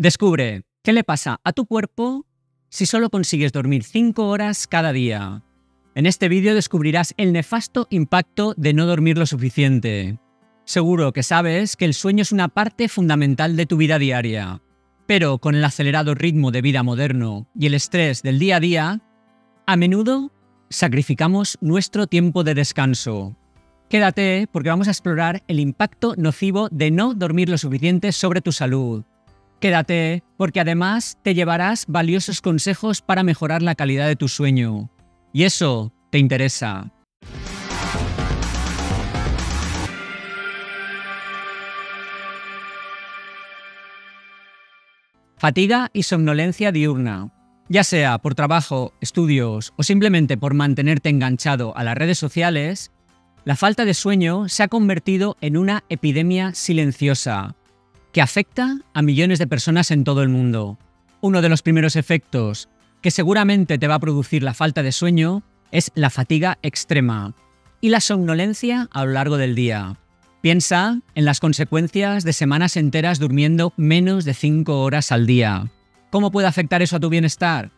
Descubre qué le pasa a tu cuerpo si solo consigues dormir 5 horas cada día. En este vídeo descubrirás el nefasto impacto de no dormir lo suficiente. Seguro que sabes que el sueño es una parte fundamental de tu vida diaria, pero con el acelerado ritmo de vida moderno y el estrés del día a día, a menudo sacrificamos nuestro tiempo de descanso. Quédate porque vamos a explorar el impacto nocivo de no dormir lo suficiente sobre tu salud. Quédate porque además te llevarás valiosos consejos para mejorar la calidad de tu sueño. Y eso te interesa. Fatiga y somnolencia diurna. Ya sea por trabajo, estudios o simplemente por mantenerte enganchado a las redes sociales, la falta de sueño se ha convertido en una epidemia silenciosa que afecta a millones de personas en todo el mundo. Uno de los primeros efectos que seguramente te va a producir la falta de sueño es la fatiga extrema y la somnolencia a lo largo del día. Piensa en las consecuencias de semanas enteras durmiendo menos de 5 horas al día. ¿Cómo puede afectar eso a tu bienestar?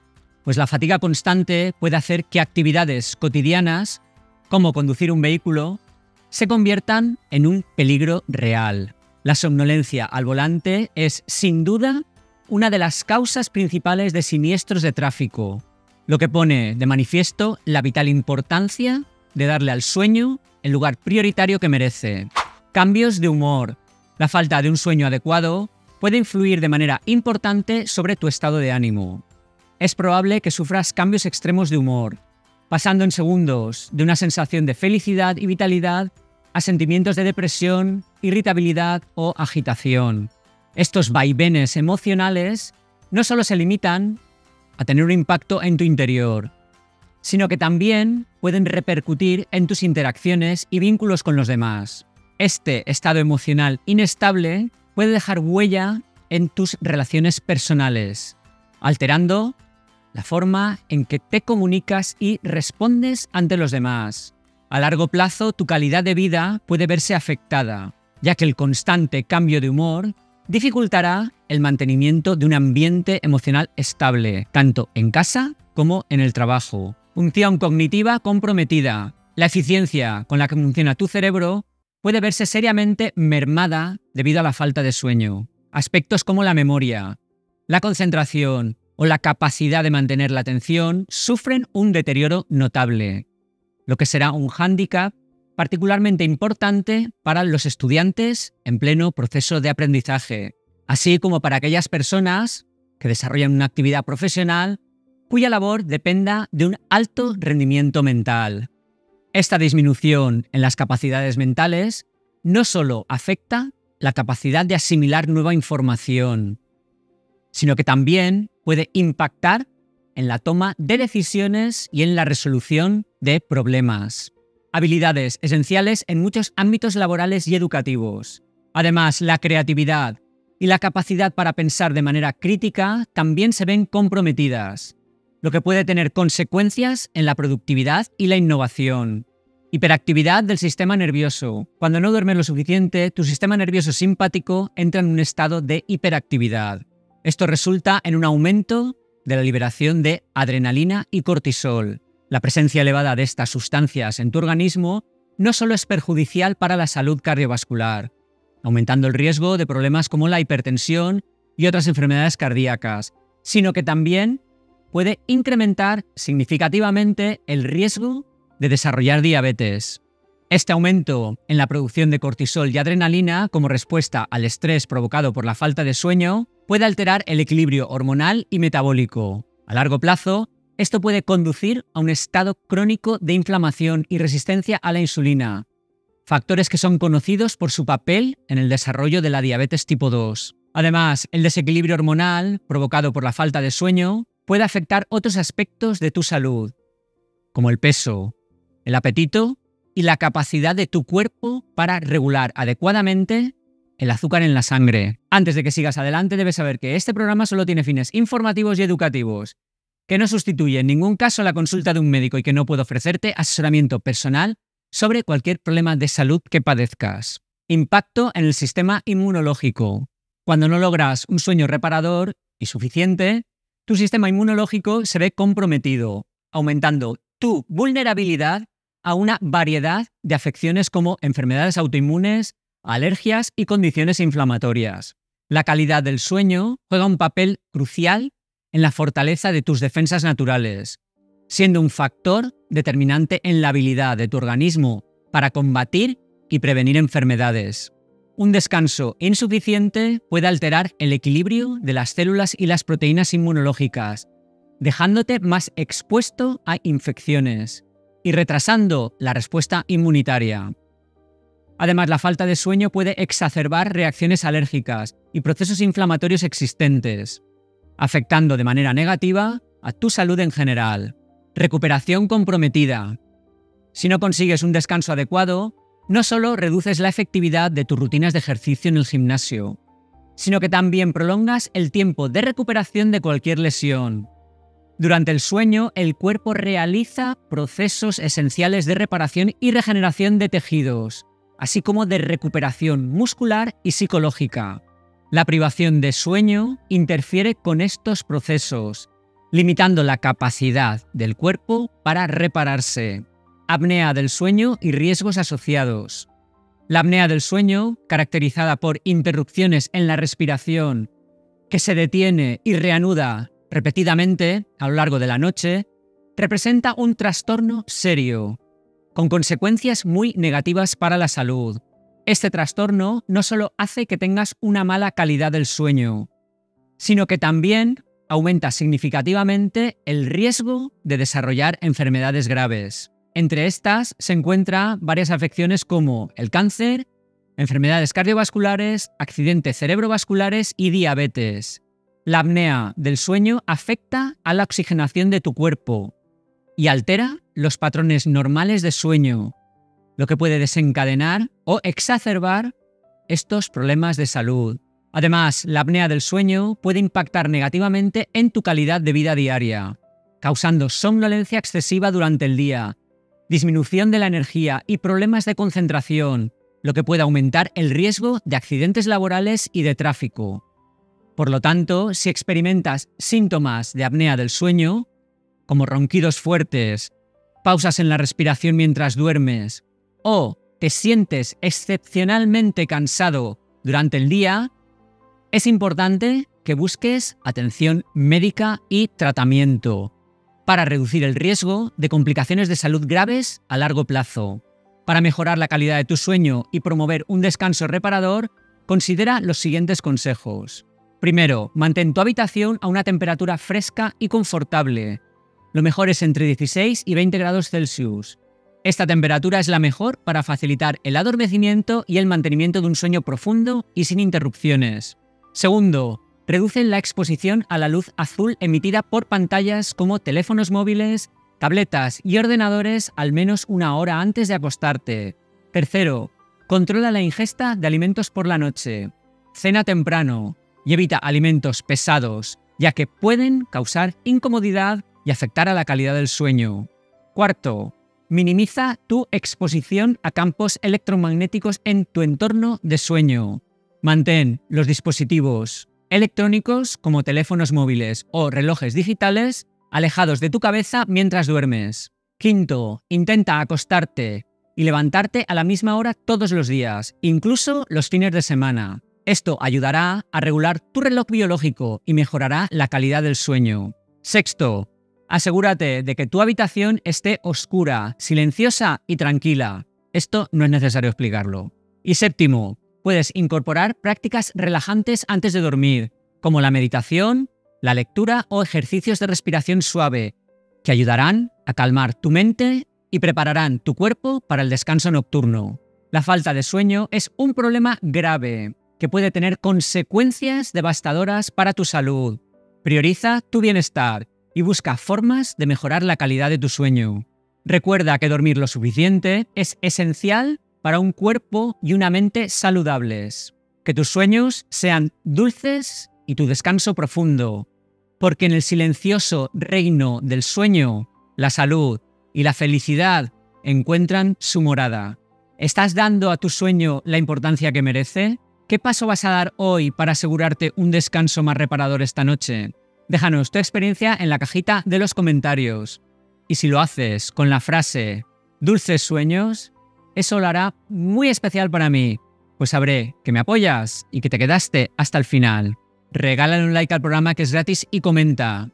Pues la fatiga constante puede hacer que actividades cotidianas, como conducir un vehículo, se conviertan en un peligro real. La somnolencia al volante es, sin duda, una de las causas principales de siniestros de tráfico, lo que pone de manifiesto la vital importancia de darle al sueño el lugar prioritario que merece. Cambios de humor. La falta de un sueño adecuado puede influir de manera importante sobre tu estado de ánimo. Es probable que sufras cambios extremos de humor, pasando en segundos de una sensación de felicidad y vitalidad a sentimientos de depresión, irritabilidad o agitación. Estos vaivenes emocionales no solo se limitan a tener un impacto en tu interior, sino que también pueden repercutir en tus interacciones y vínculos con los demás. Este estado emocional inestable puede dejar huella en tus relaciones personales, alterando la forma en que te comunicas y respondes ante los demás. A largo plazo, tu calidad de vida puede verse afectada, ya que el constante cambio de humor dificultará el mantenimiento de un ambiente emocional estable, tanto en casa como en el trabajo. Función cognitiva comprometida. La eficiencia con la que funciona tu cerebro puede verse seriamente mermada debido a la falta de sueño. Aspectos como la memoria, la concentración o la capacidad de mantener la atención sufren un deterioro notable, lo que será un hándicap particularmente importante para los estudiantes en pleno proceso de aprendizaje, así como para aquellas personas que desarrollan una actividad profesional cuya labor dependa de un alto rendimiento mental. Esta disminución en las capacidades mentales no solo afecta la capacidad de asimilar nueva información, sino que también puede impactar en la toma de decisiones y en la resolución de problemas. Habilidades esenciales en muchos ámbitos laborales y educativos. Además, la creatividad y la capacidad para pensar de manera crítica también se ven comprometidas, lo que puede tener consecuencias en la productividad y la innovación. Hiperactividad del sistema nervioso. Cuando no duermes lo suficiente, tu sistema nervioso simpático entra en un estado de hiperactividad. Esto resulta en un aumento de la liberación de adrenalina y cortisol. La presencia elevada de estas sustancias en tu organismo no solo es perjudicial para la salud cardiovascular, aumentando el riesgo de problemas como la hipertensión y otras enfermedades cardíacas, sino que también puede incrementar significativamente el riesgo de desarrollar diabetes. Este aumento en la producción de cortisol y adrenalina como respuesta al estrés provocado por la falta de sueño puede alterar el equilibrio hormonal y metabólico. A largo plazo, esto puede conducir a un estado crónico de inflamación y resistencia a la insulina, factores que son conocidos por su papel en el desarrollo de la diabetes tipo 2. Además, el desequilibrio hormonal provocado por la falta de sueño puede afectar otros aspectos de tu salud, como el peso, el apetito y la capacidad de tu cuerpo para regular adecuadamente el azúcar en la sangre. Antes de que sigas adelante, debes saber que este programa solo tiene fines informativos y educativos, que no sustituye en ningún caso la consulta de un médico y que no puede ofrecerte asesoramiento personal sobre cualquier problema de salud que padezcas. Impacto en el sistema inmunológico. Cuando no logras un sueño reparador y suficiente, tu sistema inmunológico se ve comprometido, aumentando tu vulnerabilidad a una variedad de afecciones como enfermedades autoinmunes, alergias y condiciones inflamatorias. La calidad del sueño juega un papel crucial en la fortaleza de tus defensas naturales, siendo un factor determinante en la habilidad de tu organismo para combatir y prevenir enfermedades. Un descanso insuficiente puede alterar el equilibrio de las células y las proteínas inmunológicas, dejándote más expuesto a infecciones y retrasando la respuesta inmunitaria. Además, la falta de sueño puede exacerbar reacciones alérgicas y procesos inflamatorios existentes, afectando de manera negativa a tu salud en general. Recuperación comprometida. Si no consigues un descanso adecuado, no solo reduces la efectividad de tus rutinas de ejercicio en el gimnasio, sino que también prolongas el tiempo de recuperación de cualquier lesión. Durante el sueño, el cuerpo realiza procesos esenciales de reparación y regeneración de tejidos, así como de recuperación muscular y psicológica. La privación de sueño interfiere con estos procesos, limitando la capacidad del cuerpo para repararse. Apnea del sueño y riesgos asociados. La apnea del sueño, caracterizada por interrupciones en la respiración, que se detiene y reanuda repetidamente a lo largo de la noche, representa un trastorno serio, con consecuencias muy negativas para la salud. Este trastorno no solo hace que tengas una mala calidad del sueño, sino que también aumenta significativamente el riesgo de desarrollar enfermedades graves. Entre estas se encuentran varias afecciones como el cáncer, enfermedades cardiovasculares, accidentes cerebrovasculares y diabetes. La apnea del sueño afecta a la oxigenación de tu cuerpo y altera los patrones normales de sueño, lo que puede desencadenar o exacerbar estos problemas de salud. Además, la apnea del sueño puede impactar negativamente en tu calidad de vida diaria, causando somnolencia excesiva durante el día, disminución de la energía y problemas de concentración, lo que puede aumentar el riesgo de accidentes laborales y de tráfico. Por lo tanto, si experimentas síntomas de apnea del sueño, como ronquidos fuertes, pausas en la respiración mientras duermes, o te sientes excepcionalmente cansado durante el día, es importante que busques atención médica y tratamiento para reducir el riesgo de complicaciones de salud graves a largo plazo. Para mejorar la calidad de tu sueño y promover un descanso reparador, considera los siguientes consejos. Primero, mantén tu habitación a una temperatura fresca y confortable. Lo mejor es entre 16 y 20 grados Celsius. Esta temperatura es la mejor para facilitar el adormecimiento y el mantenimiento de un sueño profundo y sin interrupciones. Segundo, reduce la exposición a la luz azul emitida por pantallas como teléfonos móviles, tabletas y ordenadores al menos una hora antes de acostarte. Tercero, controla la ingesta de alimentos por la noche. Cena temprano y evita alimentos pesados, ya que pueden causar incomodidad y afectar a la calidad del sueño. Cuarto, minimiza tu exposición a campos electromagnéticos en tu entorno de sueño. Mantén los dispositivos electrónicos como teléfonos móviles o relojes digitales alejados de tu cabeza mientras duermes. Quinto, intenta acostarte y levantarte a la misma hora todos los días, incluso los fines de semana. Esto ayudará a regular tu reloj biológico y mejorará la calidad del sueño. Sexto, asegúrate de que tu habitación esté oscura, silenciosa y tranquila. Esto no es necesario explicarlo. Y séptimo, puedes incorporar prácticas relajantes antes de dormir, como la meditación, la lectura o ejercicios de respiración suave, que ayudarán a calmar tu mente y prepararán tu cuerpo para el descanso nocturno. La falta de sueño es un problema grave que puede tener consecuencias devastadoras para tu salud. Prioriza tu bienestar y busca formas de mejorar la calidad de tu sueño. Recuerda que dormir lo suficiente es esencial para un cuerpo y una mente saludables. Que tus sueños sean dulces y tu descanso profundo, porque en el silencioso reino del sueño, la salud y la felicidad encuentran su morada. ¿Estás dando a tu sueño la importancia que merece? ¿Qué paso vas a dar hoy para asegurarte un descanso más reparador esta noche? Déjanos tu experiencia en la cajita de los comentarios. Y si lo haces con la frase "dulces sueños", eso lo hará muy especial para mí, pues sabré que me apoyas y que te quedaste hasta el final. Regálale un like al programa, que es gratis, y comenta.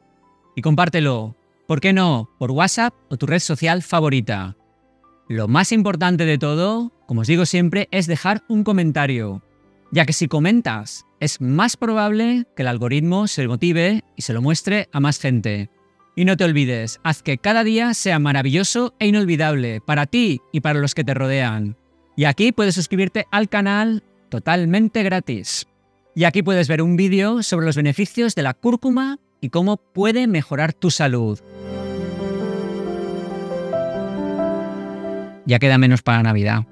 Y compártelo, ¿por qué no?, por WhatsApp o tu red social favorita. Lo más importante de todo, como os digo siempre, es dejar un comentario, ya que si comentas, es más probable que el algoritmo se motive y se lo muestre a más gente. Y no te olvides, haz que cada día sea maravilloso e inolvidable para ti y para los que te rodean. Y aquí puedes suscribirte al canal totalmente gratis. Y aquí puedes ver un vídeo sobre los beneficios de la cúrcuma y cómo puede mejorar tu salud. Ya queda menos para Navidad.